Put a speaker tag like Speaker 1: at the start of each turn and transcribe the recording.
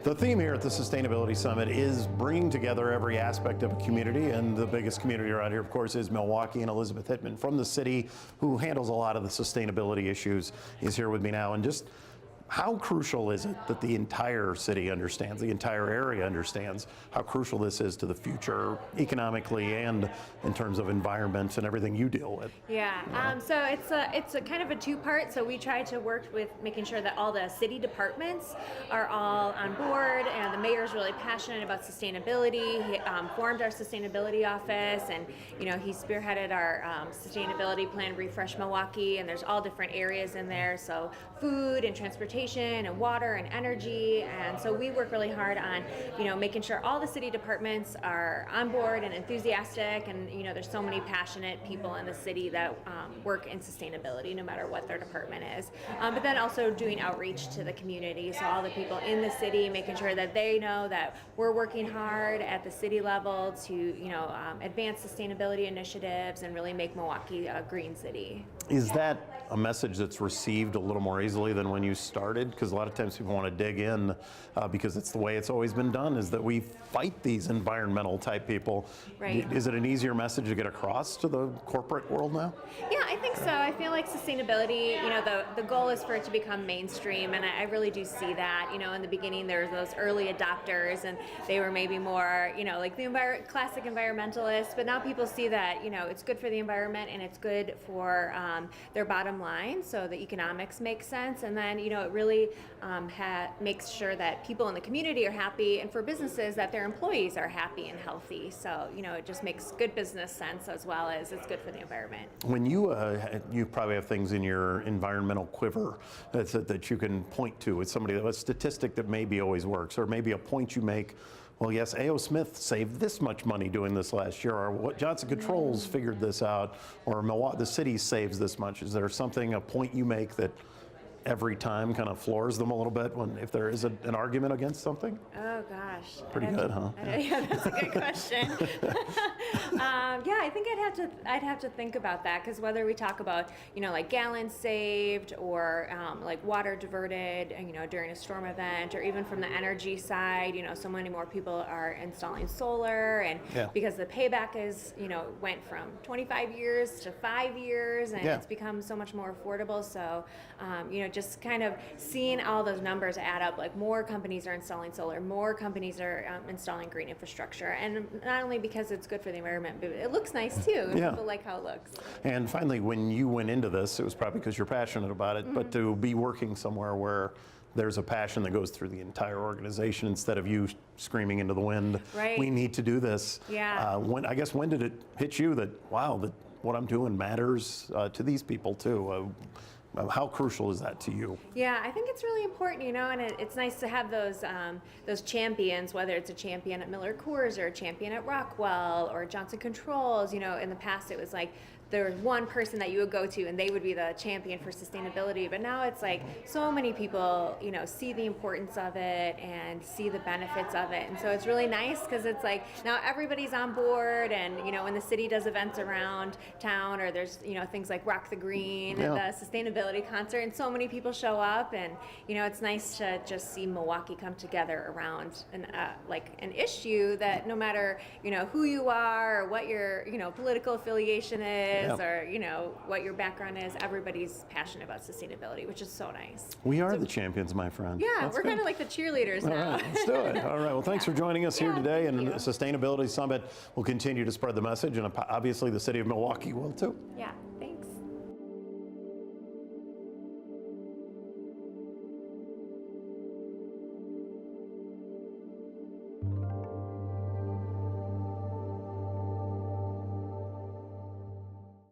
Speaker 1: The theme here at the Sustainability Summit is bringing together every aspect of a community, and the biggest community around here, of course, is Milwaukee, and Elizabeth Hittman from the city, who handles a lot of the sustainability issues, is here with me now. And just how crucial is it that the entire city understands, the entire area understands how crucial this is to the future economically and in terms of environment and everything you deal with?
Speaker 2: Yeah, so it's a kind of a two-part. So we try to work with making sure that all the city departments are all on board, and the mayor's really passionate about sustainability. He formed our sustainability office, and he spearheaded our sustainability plan, Refresh Milwaukee, and there's all different areas in there. So food and transportation and water and energy, and so we work really hard on making sure all the city departments are on board and enthusiastic, and there's so many passionate people in the city that work in sustainability no matter what their department is, but then also doing outreach to the community, so all the people in the city, making sure that they know that we're working hard at the city level to advance sustainability initiatives and really make Milwaukee a green city.
Speaker 1: Is that a message that's received a little more easily than when you started? Because a lot of times people want to dig in because it's the way it's always been done, is that we fight these environmental type people.
Speaker 2: Right.
Speaker 1: Is it an easier message to get across to the corporate world now?
Speaker 2: Yeah, I think so. I feel like sustainability, the goal is for it to become mainstream, and I really do see that. In the beginning there was those early adopters, and they were maybe more, like the classic environmentalists, but now people see that, it's good for the environment and it's good for their bottom line, so the economics make sense, and then it really makes sure that people in the community are happy, and for businesses that their employees are happy and healthy. So it just makes good business sense, as well as it's good for the environment.
Speaker 1: When you probably have things in your environmental quiver that you can point to, it's a statistic that maybe always works, or maybe a point you make. Well, yes, A.O. Smith saved this much money doing this last year, or what Johnson Controls figured this out, or Milwaukee, the city saves this much. Is there a point you make that every time kind of floors them a little bit if there is an argument against something?
Speaker 2: Oh gosh.
Speaker 1: Pretty good, huh?
Speaker 2: Yeah, that's a good question. Yeah, I think I'd have to think about that, because whether we talk about like gallons saved, or like water diverted during a storm event, or even from the energy side, so many more people are installing solar, and because the payback is went from 25 years to 5 years, and it's become so much more affordable. So just kind of seeing all those numbers add up, like more companies are installing solar, more companies are installing green infrastructure, and not only because it's good for the environment, but it looks nice too. People like how it looks.
Speaker 1: And finally, when you went into this, it was probably because you're passionate about it, but to be working somewhere where there's a passion that goes through the entire organization, instead of you screaming into the wind, we need to do this.
Speaker 2: Yeah.
Speaker 1: When did it hit you that, wow, that what I'm doing matters to these people too? How crucial is that to you?
Speaker 2: Yeah, I think it's really important, and it's nice to have those champions, whether it's a champion at Miller Coors or a champion at Rockwell or Johnson Controls. In the past it was like there was one person that you would go to and they would be the champion for sustainability, but now it's like so many people see the importance of it and see the benefits of it, and so it's really nice because it's like now everybody's on board, and when the city does events around town, or there's things like Rock the Green and the sustainability concert, and so many people show up, and it's nice to just see Milwaukee come together around an issue that no matter who you are, or what your political affiliation is, or what your background is, everybody's passionate about sustainability, which is so nice.
Speaker 1: We are the champions, my friend.
Speaker 2: Yeah, we're kind of like the cheerleaders now.
Speaker 1: All right, let's do it. All right, well, thanks for joining us here today, and the Sustainability Summit will continue to spread the message, and obviously the city of Milwaukee will too.
Speaker 2: Yeah.